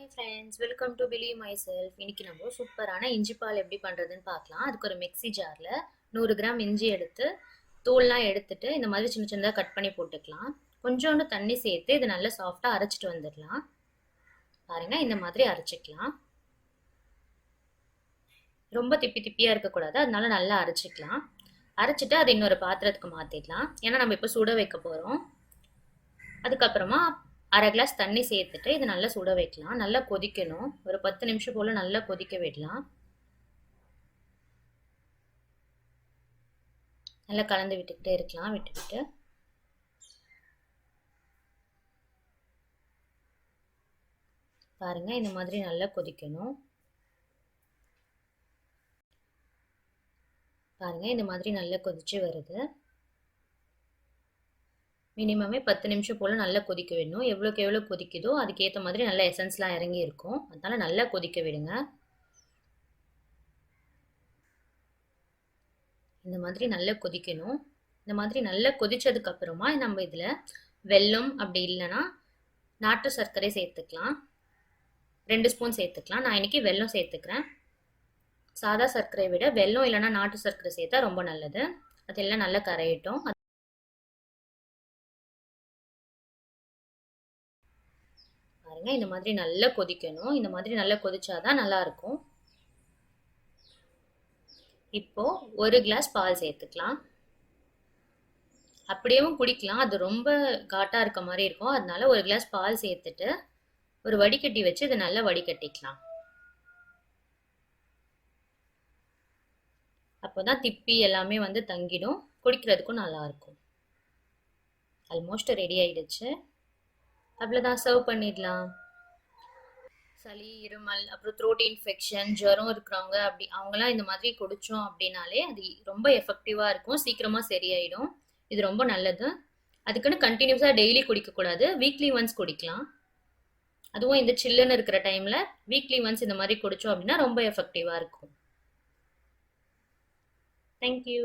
Hi friends, welcome to believe my self. இன்னைக்கு நம்ம சூப்பரான இஞ்சி பால் எப்படி பண்ணுறதுன்னு பார்க்கலாம். அதுக்கு ஒரு மிக்ஸி ஜாரில் 100 கிராம் இஞ்சி எடுத்து தோல்லாம் எடுத்துட்டு இந்த மாதிரி சின்ன சின்னதாக கட் பண்ணி போட்டுக்கலாம். கொஞ்சோண்டு தண்ணி சேர்த்து இது நல்லா சாஃப்டாக அரைச்சிட்டு வந்துடலாம். பாருங்கள், இந்த மாதிரி அரைச்சிக்கலாம். ரொம்ப திப்பி திப்பியாக இருக்கக்கூடாது, அதனால நல்லா அரைச்சிக்கலாம். அரைச்சிட்டு அதை இன்னொரு பாத்திரத்துக்கு மாற்றிடலாம். ஏன்னா நம்ம இப்போ சுட வைக்க போகிறோம். அதுக்கப்புறமா அரை கிளாஸ் தண்ணி சேர்த்துட்டு இது நல்லா சுட வைக்கலாம். நல்லா கொதிக்கணும். ஒரு 10 நிமிஷம் போல் நல்லா கொதிக்க விடலாம். நல்லா கலந்து விட்டுக்கிட்டே இருக்கலாம். விட்டுவிட்டு பாருங்க, இந்த மாதிரி நல்லா கொதிக்கணும். பாருங்க, இந்த மாதிரி நல்லா கொதிச்சு வருது. மினிமமே 10 நிமிஷம் போல் நல்லா கொதிக்க விடணும். எவ்வளோக்கு எவ்வளோ கொதிக்குதோ அதுக்கேற்ற மாதிரி நல்லா எசன்ஸ்லாம் இறங்கி இருக்கும். அதனால் நல்லா கொதிக்க விடுங்க. இந்த மாதிரி நல்லா கொதிக்கணும். இந்த மாதிரி நல்லா கொதிச்சதுக்கப்புறமா நம்ம இதில் வெல்லம் அப்படி இல்லைன்னா நாட்டு சர்க்கரை சேர்த்துக்கலாம். 2 ஸ்பூன் சேர்த்துக்கலாம். நான் இன்றைக்கி வெல்லம் சேர்த்துக்கிறேன். சாதா சர்க்கரை விட வெல்லம் இல்லைன்னா நாட்டு சர்க்கரை சேர்த்தா ரொம்ப நல்லது. அதெல்லாம் நல்லா கரையட்டும். பாருங்க, இந்த மாதிரி நல்லா கொதிக்கணும். இந்த மாதிரி நல்லா கொதிச்சாதான் நல்லா இருக்கும். இப்போ 1 கிளாஸ் பால் சேர்த்துக்கலாம். அப்படியேவும் குடிக்கலாம், அது ரொம்ப காட்டா இருக்க மாதிரி இருக்கும். அதனால 1 கிளாஸ் பால் சேர்த்துட்டு ஒரு வடிகட்டி வச்சு இதை நல்லா வடிகட்டிக்கலாம். அப்போதான் திப்பி எல்லாமே வந்து தங்கிடும், குடிக்கிறதுக்கும் நல்லா இருக்கும். ஆல்மோஸ்ட் ரெடி ஆயிடுச்சு. அவ்வளோதான், சர்வ் பண்ணிடலாம். சளி, இருமல், அப்புறம் த்ரோட் இன்ஃபெக்ஷன், ஜுரம் இருக்கிறவங்க அப்படி அவங்களாம் இந்த மாதிரி குடித்தோம் அப்படின்னாலே அது ரொம்ப எஃபெக்டிவாக இருக்கும். சீக்கிரமாக சரியாயிடும். இது ரொம்ப நல்லது. அதுக்குன்னு கண்டினியூஸாக டெய்லி குடிக்கக்கூடாது. வீக்லி ஒன்ஸ் குடிக்கலாம். அதுவும் இந்த சில்லுன்னு இருக்கிற டைமில் வீக்லி ஒன்ஸ் இந்த மாதிரி குடித்தோம் அப்படின்னா ரொம்ப எஃபெக்டிவாக இருக்கும். தேங்க்யூ.